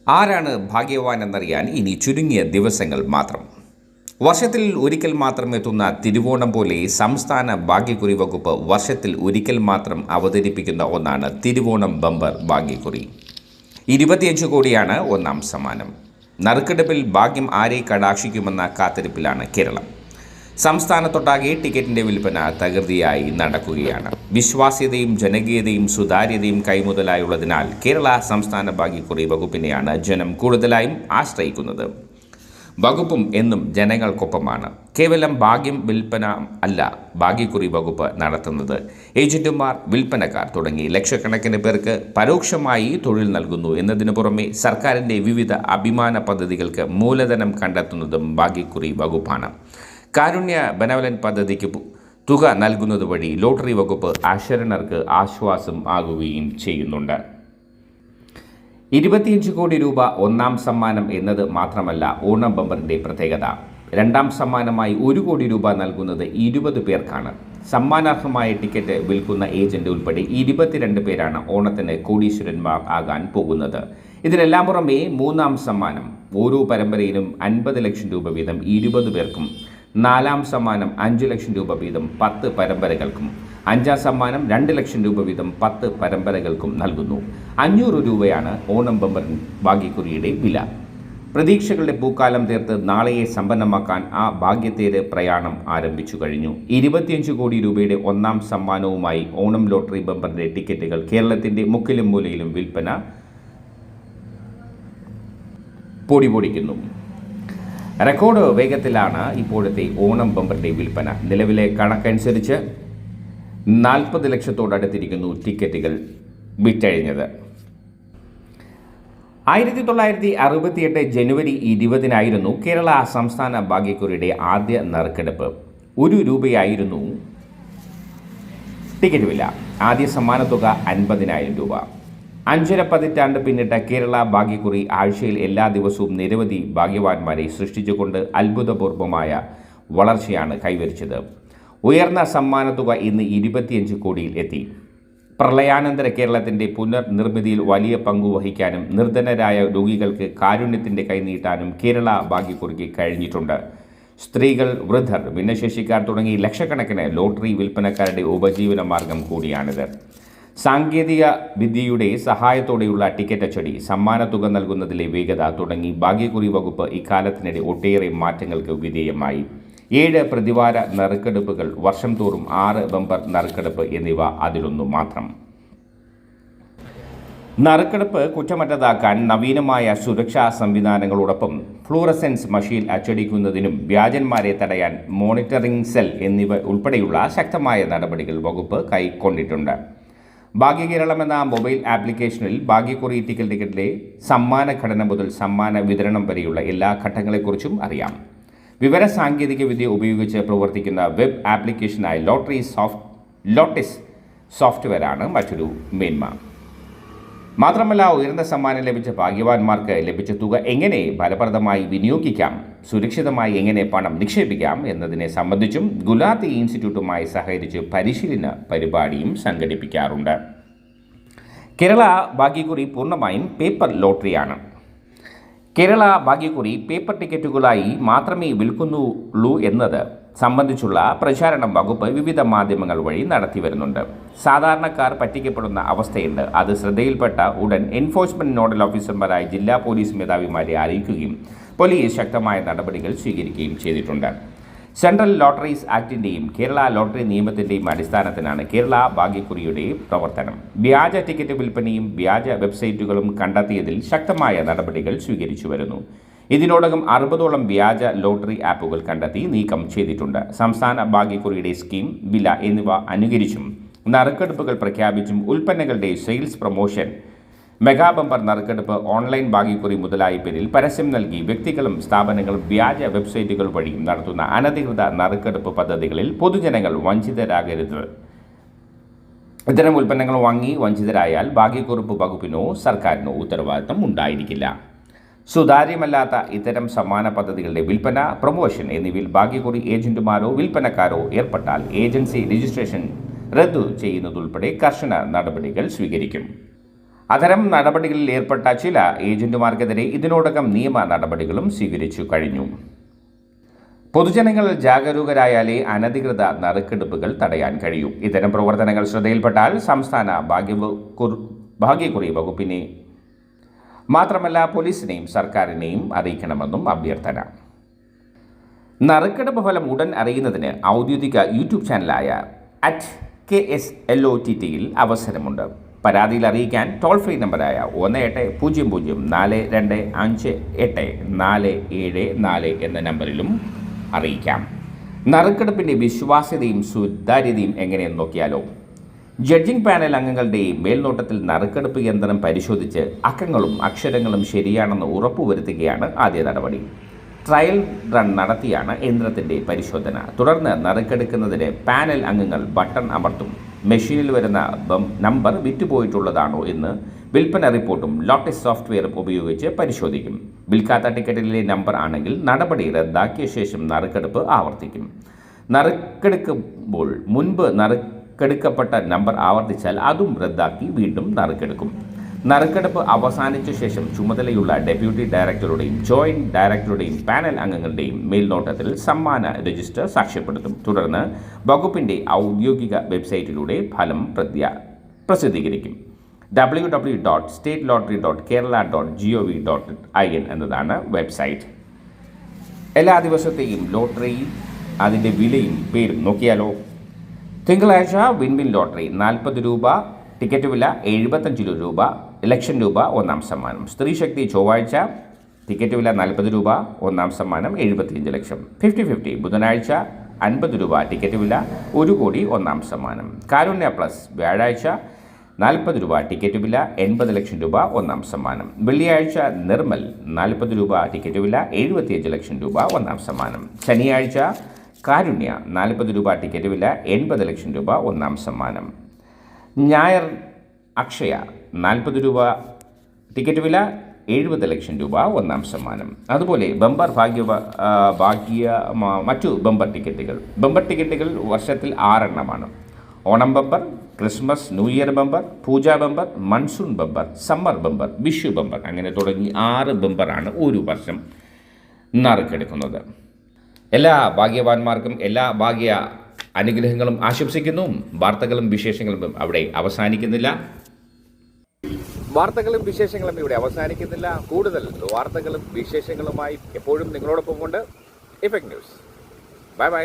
ആരാണ് ഭാഗ്യവാൻ എന്നറിയാൻ ഇനി ചുരുങ്ങിയ ദിവസങ്ങൾ മാത്രം. വർഷത്തിൽ ഒരിക്കൽ മാത്രം എത്തുന്ന തിരുവോണം പോലെ സംസ്ഥാന ഭാഗ്യക്കുറി വകുപ്പ് വർഷത്തിൽ ഒരിക്കൽ മാത്രം അവതരിപ്പിക്കുന്ന ഒന്നാണ് തിരുവോണം ബമ്പർ ഭാഗ്യക്കുറി. 25 കോടിയാണ് ഒന്നാം സമ്മാനം. നറുക്കെടുപ്പിൽ ഭാഗ്യം ആരെ കടാക്ഷിക്കുമെന്ന കാത്തിരിപ്പിലാണ് കേരളം. സംസ്ഥാനത്തൊട്ടാകെ ടിക്കറ്റിൻ്റെ വിൽപ്പന തകൃതിയായി നടക്കുകയാണ്. വിശ്വാസ്യതയും ജനകീയതയും സുതാര്യതയും കൈമുതലായുള്ളതിനാൽ കേരള സംസ്ഥാന ഭാഗ്യക്കുറി വകുപ്പിനെയാണ് ജനം കൂടുതലായും ആശ്രയിക്കുന്നത്. വകുപ്പും എന്നും ജനങ്ങൾക്കൊപ്പമാണ്. കേവലം ഭാഗ്യം വിൽപ്പന അല്ല ഭാഗ്യക്കുറി വകുപ്പ് നടത്തുന്നത്. ഏജന്റുമാർ, വിൽപ്പനക്കാർ തുടങ്ങി ലക്ഷക്കണക്കിന് പേർക്ക് പരോക്ഷമായി തൊഴിൽ നൽകുന്നു എന്നതിനു പുറമെ സർക്കാരിൻ്റെ വിവിധ അഭിമാന പദ്ധതികൾക്ക് മൂലധനം കണ്ടെത്തുന്നതും ഭാഗ്യക്കുറി വകുപ്പാണ്. കാരുണ്യ ബെനവലന്റ് പദ്ധതിക്ക് തുക നൽകുന്നത് വഴി ലോട്ടറി വകുപ്പ് അശരണർക്ക് ആശ്വാസം ആകുകയും ചെയ്യുന്നുണ്ട്. 25 കോടി രൂപ ഒന്നാം സമ്മാനം എന്നത് മാത്രമല്ല ഓണം ബമ്പറിൻ്റെ പ്രത്യേകത. രണ്ടാം സമ്മാനമായി 1 കോടി രൂപ നൽകുന്നത് 20 പേർക്കാണ്. സമ്മാനാർഹമായ ടിക്കറ്റ് വിൽക്കുന്ന ഏജന്റ് ഉൾപ്പെടെ 22 പേരാണ് ഓണത്തിന് കോടീശ്വരന്മാർ ആകാൻ പോകുന്നത്. ഇതിനെല്ലാം പുറമെ മൂന്നാം സമ്മാനം ഓരോ പരമ്പരയിലും 50 ലക്ഷം രൂപ വീതം 20 പേർക്കും, നാലാം സമ്മാനം 5 ലക്ഷം രൂപ വീതം 10 പരമ്പരകൾക്കും, അഞ്ചാം സമ്മാനം 2 ലക്ഷം രൂപ വീതം 10 പരമ്പരകൾക്കും നൽകുന്നു. 500 രൂപയാണ് ഓണം ബമ്പർ ഭാഗ്യക്കുറിയുടെ വില. പ്രതീക്ഷകളുടെ പൂക്കാലം തീർത്ത് നാളെയെ സമ്പന്നമാക്കാൻ ആ ഭാഗ്യത്തേര് പ്രയാണം ആരംഭിച്ചു കഴിഞ്ഞു. 25 കോടി രൂപയുടെ ഒന്നാം സമ്മാനവുമായി ഓണം ലോട്ടറി ബമ്പറിൻ്റെ ടിക്കറ്റുകൾ കേരളത്തിൻ്റെ മുക്കിലും മൂലയിലും വിൽപ്പന പൊടിപൊടിക്കുന്നു. റെക്കോർഡ് വേഗത്തിലാണ് ഇപ്പോഴത്തെ ഓണം ബമ്പറിൻ്റെ വിൽപ്പന. നിലവിലെ കണക്കനുസരിച്ച് 40 ലക്ഷത്തോടടുത്തിരിക്കുന്നു ടിക്കറ്റുകൾ വിറ്റഴിഞ്ഞത്. 1968 ജനുവരി 20 കേരള സംസ്ഥാന ഭാഗ്യക്കുറിയുടെ ആദ്യ നറുക്കെടുപ്പ്. 1 രൂപയായിരുന്നു ടിക്കറ്റ് വില. ആദ്യ സമ്മാനത്തുക 50,000 രൂപ. 5.5 പതിറ്റാണ്ട് പിന്നിട്ട കേരള ഭാഗ്യക്കുറി ആഴ്ചയിൽ എല്ലാ ദിവസവും നിരവധി ഭാഗ്യവാന്മാരെ സൃഷ്ടിച്ചുകൊണ്ട് അത്ഭുതപൂർവമായ വളർച്ചയാണ് കൈവരിച്ചത്. ഉയർന്ന സമ്മാനത്തുക ഇന്ന് 25 കോടിയിൽ എത്തി. പ്രളയാനന്തര കേരളത്തിൻ്റെ പുനർനിർമ്മിതിയിൽ വലിയ പങ്കു വഹിക്കാനും നിർധനരായ രോഗികൾക്ക് കാരുണ്യത്തിൻ്റെ കൈനീട്ടാനും കേരള ഭാഗ്യക്കുറിക്ക് കഴിഞ്ഞിട്ടുണ്ട്. സ്ത്രീകൾ, വൃദ്ധർ, ഭിന്നശേഷിക്കാർ തുടങ്ങി ലക്ഷക്കണക്കിന് ലോട്ടറി വിൽപ്പനക്കാരുടെ ഉപജീവന മാർഗം കൂടിയാണിത്. സാങ്കേതിക വിദ്യയുടെ സഹായത്തോടെയുള്ള ടിക്കറ്റ് അച്ചടി, സമ്മാനത്തുക നൽകുന്നതിലെ വേഗത തുടങ്ങി ഭാഗ്യക്കുറി വകുപ്പ് ഇക്കാലത്തിനിടെ ഒട്ടേറെ മാറ്റങ്ങൾക്ക് വിധേയമായി. 7 പ്രതിവാര നറുക്കെടുപ്പുകൾ, വർഷം തോറും 6 ബമ്പർ നറുക്കെടുപ്പ് എന്നിവ അതിലൊന്നു മാത്രം. നറുക്കെടുപ്പ് കുറ്റമറ്റതാക്കാൻ നവീനമായ സുരക്ഷാ സംവിധാനങ്ങളോടൊപ്പം ഫ്ലൂറസെൻസ് മഷീൻ അച്ചടിക്കുന്നതിനും വ്യാജന്മാരെ തടയാൻ മോണിറ്ററിംഗ് സെൽ എന്നിവ ഉൾപ്പെടെയുള്ള ശക്തമായ നടപടികൾ വകുപ്പ് കൈക്കൊണ്ടിട്ടുണ്ട്. ഭാഗ്യകേരളം എന്ന മൊബൈൽ ആപ്ലിക്കേഷനിൽ ഭാഗ്യക്കുറി ടിക്കറ്റിലെ സമ്മാന ഘടന മുതൽ സമ്മാന വിതരണം വരെയുള്ള എല്ലാ ഘട്ടങ്ങളെക്കുറിച്ചും അറിയാം. വിവര സാങ്കേതിക വിദ്യ ഉപയോഗിച്ച് പ്രവർത്തിക്കുന്ന വെബ് ആപ്ലിക്കേഷനായ ലോട്ടിസ് സോഫ്റ്റ്വെയറാണ് മറ്റൊരു മേന്മ. മാത്രമല്ല, ഉയർന്ന സമ്മാനം ലഭിച്ച ഭാഗ്യവാന്മാർക്ക് ലഭിച്ച തുക എങ്ങനെ ഫലപ്രദമായി വിനിയോഗിക്കാം, സുരക്ഷിതമായി എങ്ങനെ പണം നിക്ഷേപിക്കാം എന്നതിനെ സംബന്ധിച്ചും ഗുലാത്തി ഇൻസ്റ്റിറ്റ്യൂട്ടുമായി സഹകരിച്ച് പരിശീലന പരിപാടിയും സംഘടിപ്പിക്കാറുണ്ട്. കേരള ഭാഗ്യക്കുറി പൂർണ്ണമായും പേപ്പർ ലോട്ടറിയാണ്. കേരള ഭാഗ്യക്കുറി പേപ്പർ ടിക്കറ്റുകളായി മാത്രമേ വിൽക്കുന്നുള്ളൂ എന്നത് സംബന്ധിച്ചുള്ള പ്രചാരണം വകുപ്പ് വിവിധ മാധ്യമങ്ങൾ വഴി നടത്തി വരുന്നുണ്ട്. സാധാരണക്കാർ പറ്റിക്കപ്പെടുന്ന അവസ്ഥയുണ്ട്. അത് ശ്രദ്ധയിൽപ്പെട്ട ഉടൻ എൻഫോഴ്സ്മെന്റ് നോഡൽ ഓഫീസർമാരായ ജില്ലാ പോലീസ് മേധാവിമാരെ അറിയിക്കുകയും പോലീസ് ശക്തമായ നടപടികൾ സ്വീകരിക്കുകയും ചെയ്തിട്ടുണ്ട്. സെൻട്രൽ ലോട്ടറീസ് ആക്ടിൻ്റെയും കേരള ലോട്ടറി നിയമത്തിൻ്റെയും അടിസ്ഥാനത്തിലാണ് കേരള ഭാഗ്യക്കുറിയുടെ പ്രവർത്തനം. വ്യാജ ടിക്കറ്റ് വിൽപ്പനയും വ്യാജ വെബ്സൈറ്റുകളും കണ്ടെത്തിയതിൽ ശക്തമായ നടപടികൾ സ്വീകരിച്ചു വരുന്നു. ഇതിനോടകം 60ഓളം വ്യാജ ലോട്ടറി ആപ്പുകൾ കണ്ടെത്തി നീക്കം ചെയ്തിട്ടുണ്ട്. സംസ്ഥാന ഭാഗ്യക്കുറിയുടെ സ്കീം, വില എന്നിവ അനുകരിച്ചും നറുക്കെടുപ്പുകൾ പ്രഖ്യാപിച്ചും ഉൽപ്പന്നങ്ങളുടെ സെയിൽസ് പ്രൊമോഷൻ, മെഗാ ബമ്പർ നറുക്കെടുപ്പ്, ഓൺലൈൻ ഭാഗ്യക്കുറി മുതലായ പേരിൽ പരസ്യം നൽകി വ്യക്തികളും സ്ഥാപനങ്ങളും വ്യാജ വെബ്സൈറ്റുകൾ വഴിയും നടത്തുന്ന അനധികൃത നറുക്കെടുപ്പ് പദ്ധതികളിൽ പൊതുജനങ്ങൾ വഞ്ചിതരാകരുത്. ഇത്തരം ഉൽപ്പന്നങ്ങൾ വാങ്ങി വഞ്ചിതരായാൽ ഭാഗ്യക്കുറിപ്പ് വകുപ്പിനോ സർക്കാരിനോ ഉത്തരവാദിത്തം ഉണ്ടായിരിക്കില്ല. സുതാര്യമല്ലാത്ത ഇത്തരം സമ്മാന പദ്ധതികളുടെ വിൽപ്പന, പ്രൊമോഷൻ എന്നിവയിൽ ഭാഗ്യക്കുറി ഏജന്റുമാരോ വിൽപ്പനക്കാരോ ഏർപ്പെട്ടാൽ ഏജൻസി രജിസ്ട്രേഷൻ റദ്ദു ചെയ്യുന്നതുൾപ്പെടെ കർശന നടപടികൾ സ്വീകരിക്കും. അത്തരം നടപടികളിൽ ഏർപ്പെട്ട ചില ഏജന്റുമാർക്കെതിരെ ഇതിനോടകം നിയമ നടപടികളും സ്വീകരിച്ചു കഴിഞ്ഞു. പൊതുജനങ്ങൾ ജാഗരൂകരായാലേ അനധികൃത നറുക്കെടുപ്പുകൾ തടയാൻ കഴിയൂ. ഇത്തരം പ്രവർത്തനങ്ങൾ ശ്രദ്ധയിൽപ്പെട്ടാൽ സംസ്ഥാന ഭാഗ്യക്കുറി വകുപ്പിനെ മാത്രമല്ല പോലീസിനെയും സർക്കാരിനെയും അറിയിക്കണമെന്നും അഭ്യർത്ഥന. നറുക്കെടുപ്പ് ഫലം ഉടൻ അറിയുന്നതിന് ഔദ്യോഗിക യൂട്യൂബ് ചാനലായ @KSLOTTയിൽ അവസരമുണ്ട്. പരാതിയിൽ അറിയിക്കാൻ ടോൾ ഫ്രീ നമ്പറായ 1800-425-8474 എന്ന നമ്പറിലും അറിയിക്കാം. നറുക്കെടുപ്പിൻ്റെ വിശ്വാസ്യതയും സുതാര്യതയും എങ്ങനെയെന്ന് നോക്കിയാലോ. ജഡ്ജിംഗ് പാനൽ അംഗങ്ങളുടെ മേൽനോട്ടത്തിൽ നറുക്കെടുപ്പ് യന്ത്രം പരിശോധിച്ച് അക്കങ്ങളും അക്ഷരങ്ങളും ശരിയാണെന്ന് ഉറപ്പുവരുത്തുകയാണ് ആദ്യ നടപടി. ട്രയൽ റൺ നടത്തിയാണ് യന്ത്രത്തിൻ്റെ പരിശോധന. തുടർന്ന് നറുക്കെടുക്കുന്നതിന് പാനൽ അംഗങ്ങൾ ബട്ടൺ അമർത്തും. മെഷീനിൽ വരുന്ന നമ്പർ വിറ്റുപോയിട്ടുള്ളതാണോ എന്ന് വിൽപ്പന റിപ്പോർട്ടും ലോട്ടസ് സോഫ്റ്റ്വെയറും ഉപയോഗിച്ച് പരിശോധിക്കും. വിൽക്കാത്ത ടിക്കറ്റിലെ നമ്പർ ആണെങ്കിൽ നടപടി റദ്ദാക്കിയ ശേഷം നറുക്കെടുപ്പ് ആവർത്തിക്കും. നറുക്കെടുക്കുമ്പോൾ മുൻപ് നറുക്കെടുക്കപ്പെട്ട നമ്പർ ആവർത്തിച്ചാൽ അതും റദ്ദാക്കി വീണ്ടും നറുക്കെടുക്കും. നറുക്കെടുപ്പ് അവസാനിച്ച ശേഷം ചുമതലയുള്ള ഡെപ്യൂട്ടി ഡയറക്ടറുടെയും ജോയിന്റ് ഡയറക്ടറുടെയും പാനൽ അംഗങ്ങളുടെയും മേൽനോട്ടത്തിൽ സമ്മാന രജിസ്റ്റർ സാക്ഷ്യപ്പെടുത്തും. തുടർന്ന് വകുപ്പിൻ്റെ ഔദ്യോഗിക വെബ്സൈറ്റിലൂടെ ഫലം പ്രസിദ്ധീകരിക്കും. www.statelottery.kerala.gov.in എന്നതാണ് വെബ്സൈറ്റ്. എല്ലാ ദിവസത്തെയും ലോട്ടറി അതിൻ്റെ വിലയും പേരും നോക്കിയാലോ. തിങ്കളാഴ്ച വിൻവിൻ ലോട്ടറി 40 രൂപ, ടിക്കറ്റ് വില 75 രൂപ, ലക്ഷം രൂപ ഒന്നാം സമ്മാനം. സ്ത്രീശക്തി ചൊവ്വാഴ്ച ടിക്കറ്റ് വില 40 രൂപ, ഒന്നാം സമ്മാനം 75 ലക്ഷം. 50-50 ബുധനാഴ്ച 50 രൂപ, ടിക്കറ്റ് വില 1 കോടി, ഒന്നാം സമ്മാനം. കാരുണ്യ പ്ലസ് വ്യാഴാഴ്ച 40 രൂപ, ടിക്കറ്റ് വില 80 ലക്ഷം രൂപ, ഒന്നാം സമ്മാനം. വെള്ളിയാഴ്ച നിർമ്മൽ 40 രൂപ, ടിക്കറ്റ് വില 75 ലക്ഷം രൂപ, ഒന്നാം സമ്മാനം. ശനിയാഴ്ച കാരുണ്യ 40 രൂപ, ടിക്കറ്റ് വില 80 ലക്ഷം രൂപ, ഒന്നാം സമ്മാനം. ഞായർ അക്ഷയ 40 രൂപ, ടിക്കറ്റ് വില 70 ലക്ഷം രൂപ, ഒന്നാം സമ്മാനം. അതുപോലെ ബമ്പർ മറ്റു ബമ്പർ ടിക്കറ്റുകൾ വർഷത്തിൽ 6 എണ്ണമാണ്. Onam bumper, Christmas new year bumper, Pooja bumper, monsoon bumper, summer bumper, Vishu bumper, അങ്ങനെ തുടങ്ങി 6 ബമ്പറാണ് ഒരു വർഷം നറുക്കെടുക്കുന്നത്. എല്ലാ ഭാഗ്യവാന്മാർക്കും എല്ലാ ഭാഗ്യ അനുഗ്രഹങ്ങളും ആശംസിക്കുന്നു. വാർത്തകളും വിശേഷങ്ങളും അവിടെ അവസാനിക്കുന്നില്ല. കൂടുതൽ വാർത്തകളും വിശേഷങ്ങളുമായി എപ്പോഴും നിങ്ങളോടൊപ്പം കൊണ്ട് ഇഫക്ട് ന്യൂസ്. Bye bye.